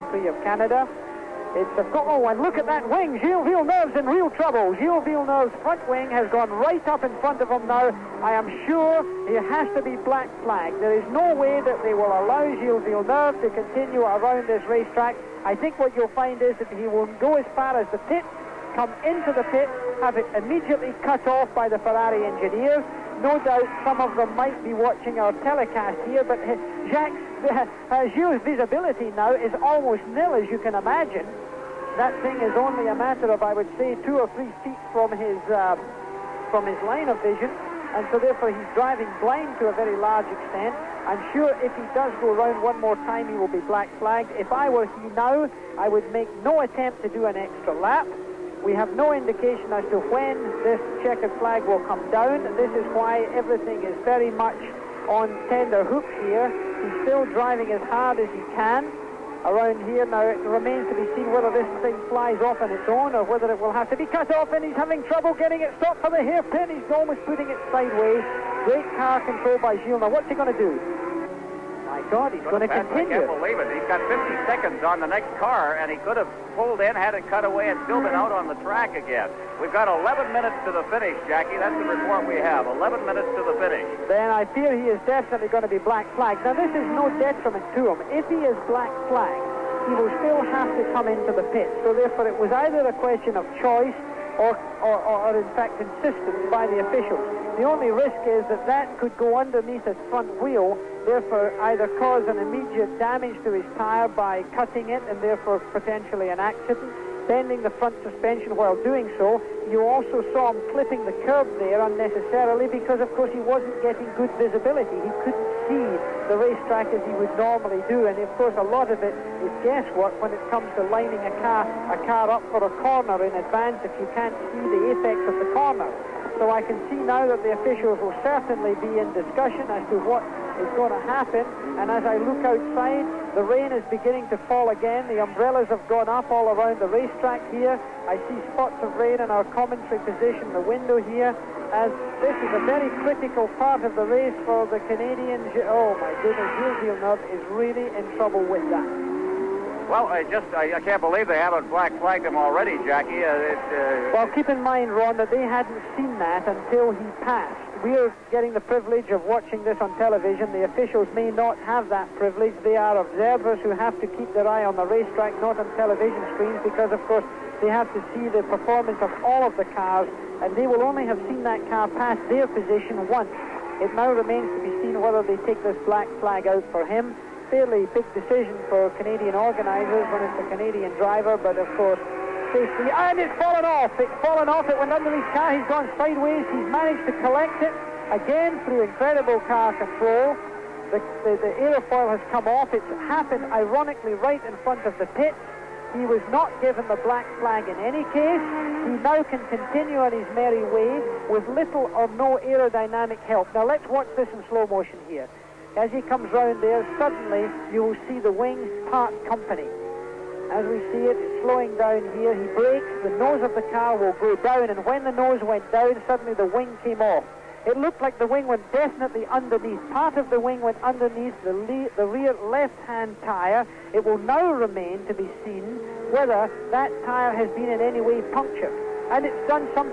Grand Prix of Canada. And look at that wing. Gilles Villeneuve's in real trouble. Gilles Villeneuve's front wing has gone right up in front of him now. I am sure it has to be black flag. There is no way that they will allow Gilles Villeneuve to continue around this racetrack. I think what you'll find is that he will go as far as the pit, come into the pit, have it immediately cut off by the Ferrari engineers. No doubt some of them might be watching our telecast here, but Gilles' visibility now is almost nil, as you can imagine. That thing is only a matter of, I would say, 2 or 3 feet from his line of vision, and so therefore he's driving blind to a very large extent. I'm sure if he does go round one more time, he will be black flagged. If I were he now, I would make no attempt to do an extra lap. We have no indication as to when this checkered flag will come down. This is why everything is very much on tender hooks here. He's still driving as hard as he can around here. Now it remains to be seen whether this thing flies off on its own or whether it will have to be cut off, and he's having trouble getting it stopped for the hairpin. He's almost putting it sideways. Great car control by Gilles. Now what's he going to do? My God, he's going to continue. I can't believe it. He's got 50 seconds on the next car, and he could have pulled in, had it cut away, and still been out on the track again. We've got 11 minutes to the finish, Jackie. That's the report we have. 11 minutes to the finish. Then I fear he is definitely going to be black flagged. Now, this is no detriment to him. If he is black flagged, he will still have to come into the pit. So, therefore, it was either a question of choice or in fact, insistence by the officials. The only risk is that could go underneath his front wheel, therefore either cause an immediate damage to his tire by cutting it and therefore potentially an accident, bending the front suspension while doing so. You also saw him clipping the curb there unnecessarily because, of course, he wasn't getting good visibility. He couldn't see the racetrack as he would normally do, and of course a lot of it is guesswork when it comes to lining a car up for a corner in advance if you can't see the apex of the corner. So I can see now that the officials will certainly be in discussion as to what is going to happen. And as I look outside, the rain is beginning to fall again. The umbrellas have gone up all around the racetrack here. I see spots of rain in our commentary position, the window here, as this is a very critical part of the race for the Canadians. Oh my goodness, Gilles Villeneuve is really in trouble with that. Well, I can't believe they haven't black flagged him already, Jackie. Well, keep in mind, Ron, that they hadn't seen that until he passed. We're getting the privilege of watching this on television. The officials may not have that privilege. They are observers who have to keep their eye on the racetrack, not on television screens, because, of course, they have to see the performance of all of the cars, and they will only have seen that car pass their position once. It now remains to be seen whether they take this black flag out for him. Fairly big decision for Canadian organisers when it's a Canadian driver, but of course safety, and it's fallen off. It went under his car. He's gone sideways. He's managed to collect it again through incredible car control. The aerofoil has come off. It's happened ironically right in front of the pit. He was not given the black flag in any case. He now can continue on his merry way with little or no aerodynamic help. Now let's watch this in slow motion here. As he comes round there, suddenly you will see the wings part company. As we see it, it's slowing down here. He brakes, the nose of the car will go down, and when the nose went down, suddenly the wing came off. It looked like the wing went definitely underneath. Part of the wing went underneath the rear left-hand tire. It will now remain to be seen whether that tire has been in any way punctured. And it's done something